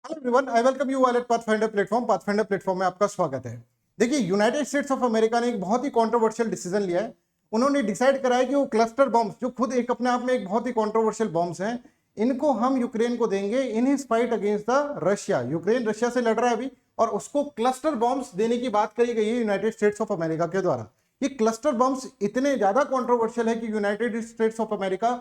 Hello everyone, I welcome you all at Pathfinder platform. Pathfinder platform में आपका स्वागत है। देखिए, यूनाइटेड स्टेट्स ऑफ अमेरिका ने एक बहुत ही कंट्रोवर्शियल डिसीजन लिया है। उन्होंने डिसाइड करा है कि वो क्लस्टर बॉम्ब्स, जो खुद एक अपने आप में एक बहुत ही कंट्रोवर्शियल बॉम्ब्स हैं, इनको हम यूक्रेन को देंगे in his fight against the Russia. Ukraine Russia से लड़ रहा है अभी, और उसको क्लस्टर बॉम्ब्स देने की बात करी गई है यूनाइटेड स्टेट्स ऑफ अमेरिका के द्वारा। ये क्लस्टर बॉम्ब्स इतने ज्यादा कंट्रोवर्शियल है कि यूनाइटेड स्टेट्स ऑफ अमेरिका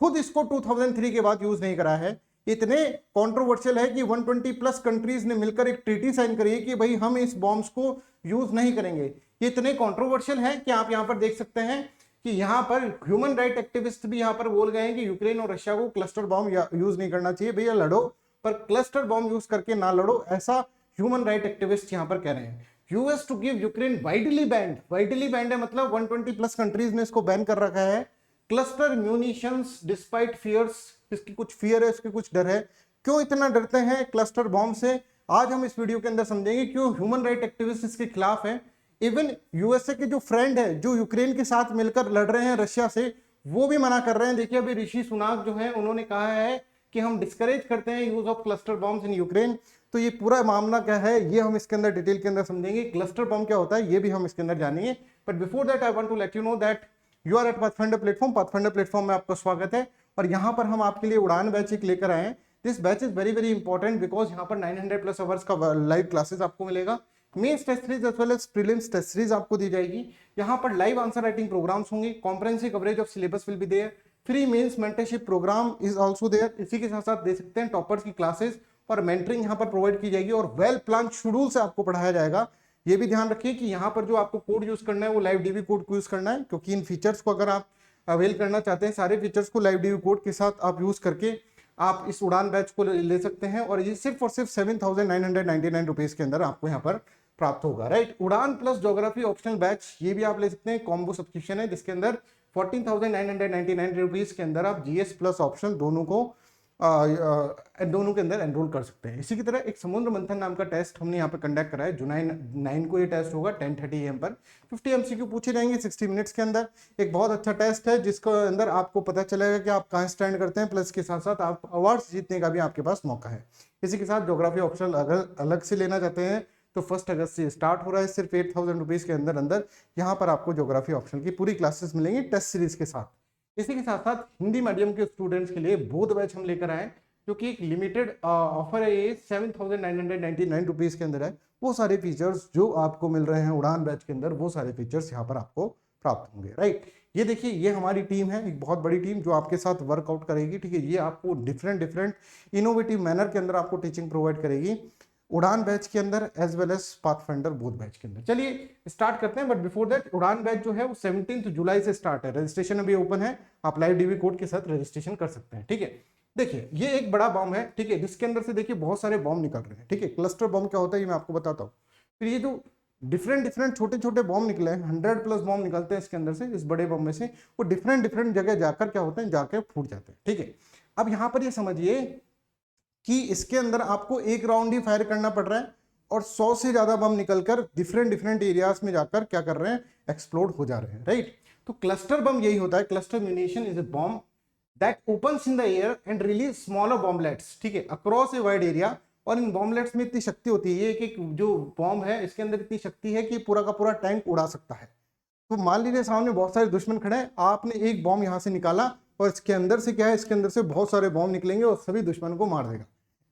खुद इसको 2003 के बाद यूज नहीं करा है। इतने कंट्रोवर्शियल है कि 120 प्लस कंट्रीज ने मिलकर एक ट्रीटी साइन करी है कि भाई हम इस बॉम्ब्स को यूज नहीं करेंगे। ये इतने कंट्रोवर्शियल है कि आप यहां पर देख सकते हैं कि यहां पर ह्यूमन राइट एक्टिविस्ट भी यहां पर बोल गए हैं कि यूक्रेन और रशिया को क्लस्टर बॉम्ब यूज नहीं करना चाहिए। भैया लड़ो, पर क्लस्टर बॉम्ब यूज करके ना लड़ो, ऐसा ह्यूमन राइट एक्टिविस्ट यहां पर कह रहे हैं। US to give Ukraine widely banned है, मतलब 120 प्लस कंट्रीज ने इसको बैन कर रखा है। क्लस्टर म्यूनिशंस डिस्पाइट फियर्स, इसकी कुछ फियर है, इसके कुछ डर है। क्यों इतना डरते हैं क्लस्टर बॉम्ब से, आज हम इस वीडियो के अंदर समझेंगे। क्यों ह्यूमन राइट एक्टिविस्ट इसके खिलाफ है। इवन यूएसए के जो फ्रेंड है, जो यूक्रेन के साथ मिलकर लड़ रहे हैं रशिया से, वो भी मना कर रहे हैं। देखिए, अभी ऋषि सुनाक जो है, उन्होंने कहा है कि हम डिस्करेज करते हैं use of cluster bombs in Ukraine. तो ये पूरा मामला क्या है, ये हम इसके अंदर डिटेल के अंदर समझेंगे। क्लस्टर बॉम्ब क्या होता है, ये भी हम इसके अंदर जानेंगे। But before that I want to let you know that you are at Pathfinder platform. Pathfinder platform में आपका स्वागत है, और यहाँ पर हम आपके लिए उड़ान बैच एक लेकर आए हैं। This batch is very very important because यहाँ पर 900 प्लस आवर्स का लाइव क्लासेस आपको मिलेगा। Mains test series as well as prelims test series आपको दी जाएगी। यहाँ पर लाइव आंसर राइटिंग प्रोग्राम्स होंगे, comprehensive coverage of syllabus will be there, free mains mentorship programme is also there. इसी के साथ साथ दे सकते हैं टॉपर्स की क्लासेस और मेंटरिंग यहाँ पर प्रोवाइड की जाएगी, और वेल प्लान शेड्यूल से आपको पढ़ाया जाएगा। ये भी ध्यान रखिए कि यहाँ पर जो आपको कोड यूज करना है वो लाइव डीबी कोड को यूज करना है, क्योंकि इन फीचर्स को अगर आप अवेल करना चाहते हैं, सारे फीचर्स को लाइव डीबी कोड के साथ आप यूज करके आप इस उड़ान बैच को ले सकते हैं। और ये सिर्फ और सिर्फ 7,999 रुपीज के अंदर आपको यहाँ पर प्राप्त होगा। राइट, उड़ान प्लस ज्योग्राफी ऑप्शनल बैच, ये भी आप ले सकते हैं। कॉम्बो सब्सक्रिप्शन है जिसके अंदर 14,999 रुपीज के अंदर आप जीएस प्लस ऑप्शन दोनों के अंदर एनरोल कर सकते हैं। इसी की तरह एक समुद्र मंथन नाम का टेस्ट हमने यहाँ पे कंडक्ट करा है। जुलाई 9 को ये टेस्ट होगा 10:30 AM पर। 50 MCQ पूछे जाएंगे 60 मिनट्स के अंदर। एक बहुत अच्छा टेस्ट है जिसके अंदर आपको पता चलेगा कि आप कहाँ स्टैंड करते हैं, प्लस के साथ साथ आप अवार्ड्स जीतने का भी आपके पास मौका है। इसी के साथ ज्योग्राफी ऑप्शनल अगर अलग से लेना चाहते हैं तो 1 अगस्त से स्टार्ट हो रहा है। सिर्फ 8,000 रुपीज के अंदर अंदर यहाँ पर आपको ज्योग्राफी ऑप्शनल की पूरी क्लासेस मिलेंगी टेस्ट सीरीज के साथ। इसी के साथ साथ हिंदी मीडियम के स्टूडेंट्स के लिए बोध बैच हम लेकर आए, जो कि एक लिमिटेड ऑफर है। ये 7,999 रुपीज के अंदर है। वो सारे फीचर्स जो आपको मिल रहे हैं उड़ान बैच के अंदर, वो सारे फीचर्स यहाँ पर आपको प्राप्त होंगे। राइट, ये देखिए, ये हमारी टीम है, एक बहुत बड़ी टीम जो आपके साथ वर्कआउट करेगी। ठीक है, ये आपको डिफरेंट इनोवेटिव मैनर के अंदर आपको टीचिंग प्रोवाइड करेगी उड़ान बैच के अंदर as well as Pathfinder both batch के अंदर। चलिए स्टार्ट करते हैं। But before that, Udaan batch जो है वो 17 जुलाई से स्टार्ट है। रजिस्ट्रेशन अभी ओपन है, आप लाइव डीबी कोड के साथ रजिस्ट्रेशन कर सकते हैं। ठीक है, देखिए ये एक बड़ा बॉम्ब है। ठीक है, जिसके अंदर से देखिए बहुत सारे बॉम्ब निकल रहे हैं। ठीक है, क्लस्टर बॉम्ब क्या होता है ये मैं आपको बताता हूँ। फिर ये जो डिफरेंट छोटे छोटे बॉम्ब निकले हैं, 100 प्लस बॉम्ब निकलते हैं इसके अंदर से, इस बड़े बॉम्ब में से। वो डिफरेंट जगह जाकर क्या होते हैं, जाकर फूट जाते हैं। ठीक है, अब यहाँ पर ये समझिए कि इसके अंदर आपको एक राउंड ही फायर करना पड़ रहा है, और 100 से ज्यादा बम निकलकर डिफरेंट एरियाज में जाकर क्या कर रहे हैं, एक्सप्लोड हो जा रहे हैं। राइट, तो क्लस्टर बम यही होता है। Cluster munition is a bomb that opens in the air and release smaller bomblets, ठीक है, अक्रॉस ए वाइड एरिया। और इन बॉम्बलेट्स में इतनी शक्ति होती है, एक जो बॉम्ब है इसके अंदर इतनी शक्ति है कि पूरा का पूरा टैंक उड़ा सकता है। तो मान लीजिए सामने बहुत सारे दुश्मन खड़े हैं, आपने एक बॉम्ब यहाँ से निकाला, और इसके अंदर से क्या है, इसके अंदर से बहुत सारे बॉम्ब निकलेंगे और सभी दुश्मन को मार देगा।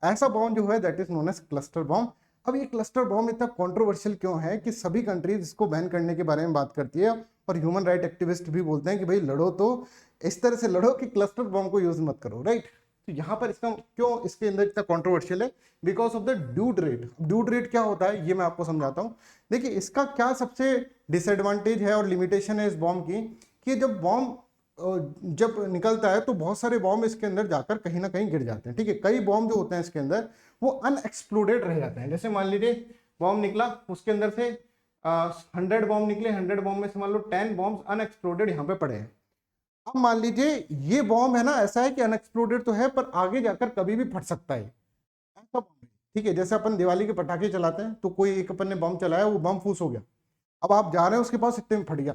ऐसा बॉम्ब जो है that is known as cluster bomb. अब ये क्लस्टर बॉम्ब इतना कंट्रोवर्शियल क्यों है कि सभी कंट्रीज इसको बैन करने के बारे में बात करती है, और ह्यूमन राइट एक्टिविस्ट भी बोलते हैं कि भाई लड़ो तो इस तरह से लड़ो कि क्लस्टर बॉम्ब को यूज मत करो। राइट, तो यहाँ पर इसका क्यों इसके अंदर इतना कंट्रोवर्शियल है, because of the dude rate. Dude rate क्या होता है ये मैं आपको समझाता हूँ। देखिए, इसका क्या सबसे डिसएडवांटेज है और लिमिटेशन है इस बॉम्ब की, कि जब बॉम्ब जब निकलता है तो बहुत सारे बॉम्ब इसके अंदर जाकर कहीं ना कहीं गिर जाते हैं। ठीक है, कई बॉम्ब जो होते हैं इसके अंदर वो अनएक्सप्लोडेड रह जाते हैं। जैसे मान लीजिए बॉम्ब निकला, उसके अंदर से 100 बॉम्ब निकले, 100 बॉम्ब में से मान लो 10 बॉम्ब अनएक्सप्लोडेड यहाँ पे पड़े हैं। अब मान लीजिए ये बॉम्ब है ना, ऐसा है कि अनएक्सप्लोडेड तो है पर आगे जाकर कभी भी फट सकता है, ऐसा बॉम्ब है। ठीक है, जैसे अपन दिवाली के पटाखे चलाते हैं, तो कोई एक अपन ने बम चलाया, वो बम फूस हो गया, अब आप जा रहे हैं उसके पास, इतने में फट गया।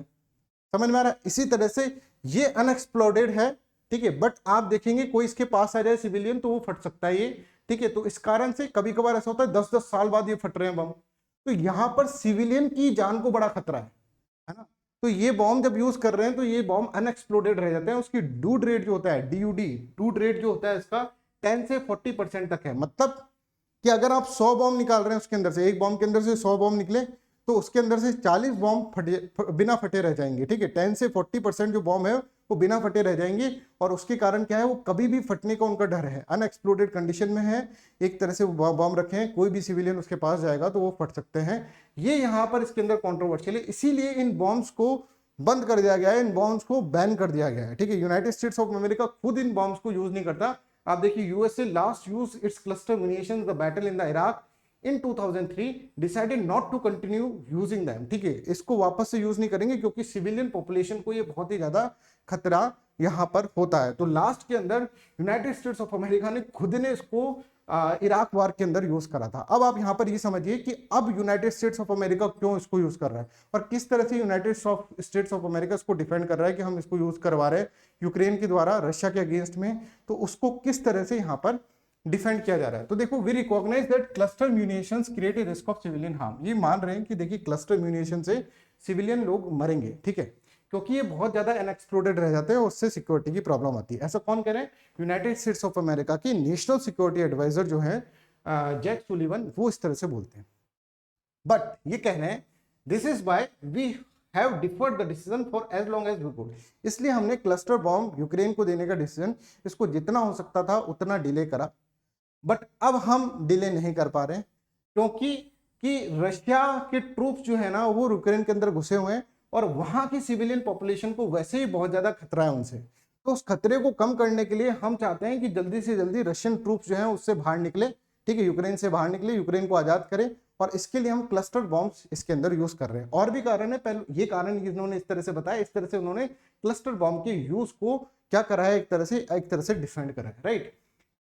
समझ में आ रहा है? इसी तरह से ये अनएक्सप्लोडेड है। ठीक है, बट आप देखेंगे कोई इसके पास आ जाए सिविलियन तो वो फट सकता है। ये ठीक है। तो इस कारण से कभी कभार ऐसा होता है 10-10 साल बाद ये फट रहे हैं बम। तो यहाँ पर सिविलियन की जान को बड़ा खतरा है ना। तो ये बॉम्ब जब यूज कर रहे हैं तो ये बॉम्ब अनएक्सप्लोडेड रह जाते हैं। उसकी डूड रेट जो होता है, DUD डूड रेट जो होता है इसका 10 से 40% तक है। मतलब कि अगर आप 100 बॉम्ब निकाल रहे हैं उसके अंदर से, एक बॉम्ब के अंदर से 100 बॉम्ब निकले तो उसके अंदर से 40 बॉम्ब बिना फटे रह जाएंगे। ठीक है, 10 से 40% जो बॉम्ब है वो बिना फटे रह जाएंगे। और उसके कारण क्या है, वो कभी भी फटने का उनका डर है, अनएक्सप्लोडेड कंडीशन में है, एक तरह से वो बॉम्ब रखे हैं, कोई भी सिविलियन उसके पास जाएगा तो वो फट सकते हैं। ये यहाँ पर इसके अंदर कॉन्ट्रोवर्शियल है, इसीलिए इन बॉम्ब्स को बंद कर दिया गया है, इन बॉम्ब्स को बैन कर दिया गया है। ठीक है, यूनाइटेड स्टेट्स ऑफ अमेरिका खुद इन बॉम्ब्स को यूज नहीं करता। आप देखिए, USA last use its cluster munitions the battle in the Iraq in 2003 decided not to continue using them. ठीक है, इसको वापस से यूज नहीं करेंगे क्योंकि सिविलियन पॉपुलेशन को ये बहुत ही ज्यादा खतरा यहाँ पर होता है। तो लास्ट के अंदर यूनाइटेड स्टेट्स ऑफ अमेरिका ने खुद ने इसको इराक वार के अंदर यूज करा था। अब आप यहाँ पर ये समझिए कि अब यूनाइटेड स्टेट्स ऑफ अमेरिका क्यों इसको यूज कर रहा है और किस तरह से यूनाइटेड स्टेट्स ऑफ अमेरिका इसको डिफेंड कर रहा है कि हम इसको यूज करवा रहे हैं यूक्रेन के द्वारा रशिया के अगेंस्ट में। तो उसको किस तरह से यहाँ पर डिफेंड किया जा रहा है। तो देखो, we recognise that cluster munitions create a risk of civilian harm. ये मान रहे हैं कि देखिए क्लस्टर म्यूनिशन से सिविलियन लोग मरेंगे। ठीक है, क्योंकि ये बहुत ज्यादा अनएक्सप्लोडेड रह जाते हैं और उससे सिक्योरिटी की प्रॉब्लम आती है। ऐसा कौन कह रहे हैं? यूनाइटेड स्टेट्स ऑफ अमेरिका की नेशनल सिक्योरिटी एडवाइजर जो है जैक सुलिवन, वो इस तरह से बोलते हैं। बट ये कह रहे हैं this is why we have deferred the decision for as long as we could. इसलिए हमने क्लस्टर बॉम्ब यूक्रेन को देने का डिसीजन, इसको जितना हो सकता था उतना डिले करा। बट अब हम डिले नहीं कर पा रहे हैं क्योंकि रशिया के ट्रूप्स जो है ना वो यूक्रेन के अंदर घुसे हुए हैं और वहां की सिविलियन पॉपुलेशन को वैसे ही बहुत ज्यादा खतरा है उनसे। तो उस खतरे को कम करने के लिए हम चाहते हैं कि जल्दी से जल्दी रशियन ट्रूप्स जो हैं उससे बाहर निकले। ठीक है, यूक्रेन से बाहर निकले, यूक्रेन को आजाद करें। और इसके लिए हम क्लस्टर बॉम्ब्स इसके अंदर यूज कर रहे हैं। और भी कारण है, पहले ये कारण इन्होंने इस तरह से बताया, इस तरह से उन्होंने क्लस्टर बॉम्ब के यूज को क्या करा है, एक तरह से डिफेंड करा है। राइट,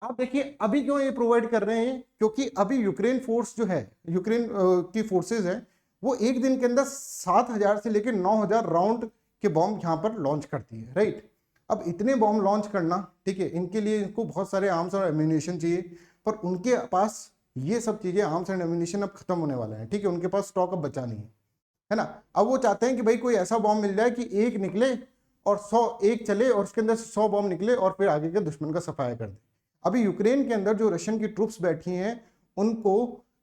आप देखिए अभी क्यों ये प्रोवाइड कर रहे हैं, क्योंकि अभी यूक्रेन फोर्स जो है, यूक्रेन की फोर्सेज है, वो एक दिन के अंदर 7,000 से लेकर 9,000 राउंड के बॉम्ब यहाँ पर लॉन्च करती है। राइट, अब इतने बॉम्ब लॉन्च करना, ठीक है, इनके लिए इनको बहुत सारे आर्म्स और एम्यूनिशन चाहिए, पर उनके पास ये सब चीजें, आर्म्स एंड एम्यूनिशन अब खत्म होने वाला है। ठीक है, उनके पास स्टॉक अब बचा नहीं है ना। अब वो चाहते हैं कि भाई कोई ऐसा बॉम्ब मिल जाए कि एक निकले और 100 एक चले और उसके अंदर 100 बॉम्ब निकले और फिर आगे के दुश्मन का सफाया कर दे। अभी यूक्रेन के अंदर जो रशियन की ट्रूप्स बैठी हैं उनको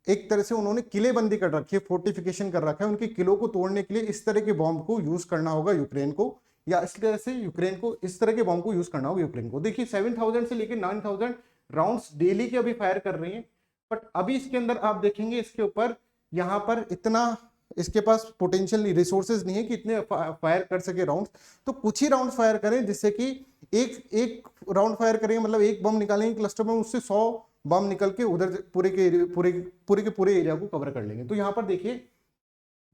एक तरह से उन्होंने किलेबंदी कर रखी है, फोर्टिफिकेशन कर रखा है। उनके किलों को तोड़ने के लिए इस तरह के बॉम्ब को यूज करना होगा यूक्रेन को, या इस तरह से यूक्रेन को इस तरह के बॉम्ब को यूज करना होगा यूक्रेन को। देखिए 7,000 से लेकर 9,000 राउंड्स डेली के अभी फायर कर रही है। बट अभी इसके अंदर आप देखेंगे इसके ऊपर यहाँ पर इतना इसके पास पोटेंशियल रिसोर्सेज नहीं है कि इतने फायर कर सके राउंड्स। तो कुछ ही राउंड फायर करें जिससे कि एक राउंड फायर करेंगे, मतलब एक बम निकालेंगे क्लस्टर में, उससे 100 बम निकल के उधर पूरे एरिया को कवर कर लेंगे। तो यहाँ पर देखिए,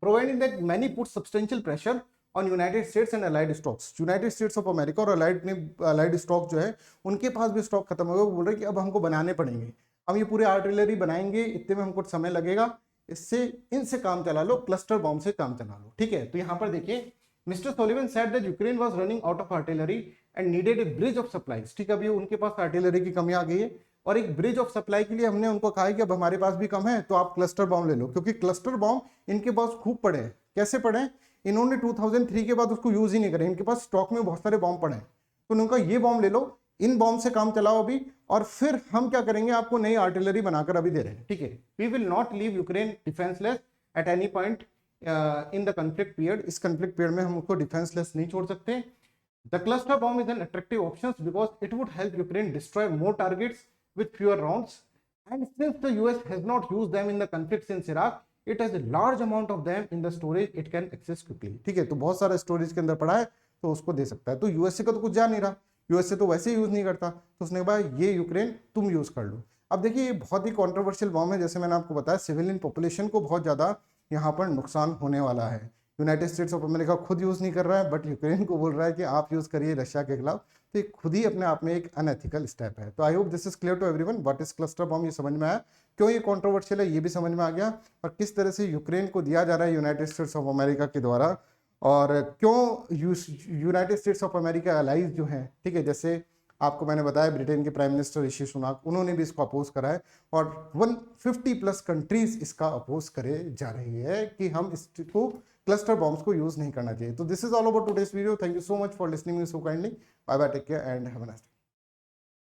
providing that many put substantial pressure on United states and allied stocks. United States of America और अलाइड स्टॉक जो है उनके पास भी स्टॉक खत्म हो गया। वो बोल रहे हैं कि अब हमको बनाने पड़ेंगे, हम ये पूरे आर्टिलरी बनाएंगे, इतने में हमको समय लगेगा, इससे इनसे काम चला लो, क्लस्टर बॉम्ब से काम चला लो। ठीक है, तो यहाँ पर देखिए mister Sullivan said that Ukraine was running out of artillery and needed a bridge of supplies. ठीक है, अभी उनके पास आर्टिलरी की कमी आ गई है और एक ब्रिज ऑफ सप्लाई के लिए हमने उनको कहा है कि अब हमारे पास भी कम है तो आप क्लस्टर बॉम्ब ले लो, क्योंकि क्लस्टर बॉम्ब इनके पास खूब पड़े हैं। कैसे पड़े हैं? इन्होंने 2003 के बाद उसको यूज ही नहीं करे, इनके पास स्टॉक में बहुत सारे बॉम्ब पड़े हैं। तो उन्होंने कहा ये बॉम्ब ले लो, इन बॉम्ब से काम चलाओ अभी, और फिर हम क्या करेंगे, आपको नई आर्टिलरी बनाकर अभी दे रहे हैं। ठीक है, we will not leave Ukraine defenceless at any point in the conflict period. इस कॉन्फ्लिक्ट पीरियड में हम उसको डिफेंसलेस नहीं छोड़ सकते। The cluster bomb is an attractive option because it would help Ukraine destroy more targets with fewer rounds, and since the US has not used them in the conflict since Iraq, it has a large amount of them in the storage it can access quickly। ठीक है, तो बहुत सारा storage के अंदर पड़ा है तो उसको दे सकता है। तो यूएसए का तो कुछ जा नहीं रहा, यूएसए तो वैसे ही यूज नहीं करता, तो उसने कहा ये यूक्रेन तुम यूज कर लो। अब देखिए ये बहुत ही कॉन्ट्रोवर्शियल बॉम्ब है, जैसे मैंने आपको बताया सिविलियन पॉपुलेशन को बहुत ज्यादा यहाँ पर नुकसान होने वाला है। यूनाइटेड स्टेट्स ऑफ अमेरिका खुद यूज नहीं कर रहा है, बट यूक्रेन को बोल रहा है कि आप यूज करिए रशिया के खिलाफ। तो ये खुद ही अपने आप में एक अनएथिकल स्टेप है। तो I hope this is clear to everyone what is cluster bomb. ये समझ में आया, क्यों ये कंट्रोवर्शियल है ये भी समझ में आ गया, और किस तरह से यूक्रेन को दिया जा रहा है यूनाइटेड स्टेट्स ऑफ अमेरिका के द्वारा, और क्यों United States of America allies जो हैं, ठीक है, जैसे आपको मैंने बताया ब्रिटेन के प्राइम मिनिस्टर ऋषि सुनाक, उन्होंने भी इसको अपोज करा है और 150+ कंट्रीज इसका अपोज करे जा रही है कि हम इसको क्लस्टर बॉम्ब्स को यूज नहीं करना चाहिए। तो this is all about today's video. Thank you so much for listening me so kindly. Bye bye, take care and have a nice day.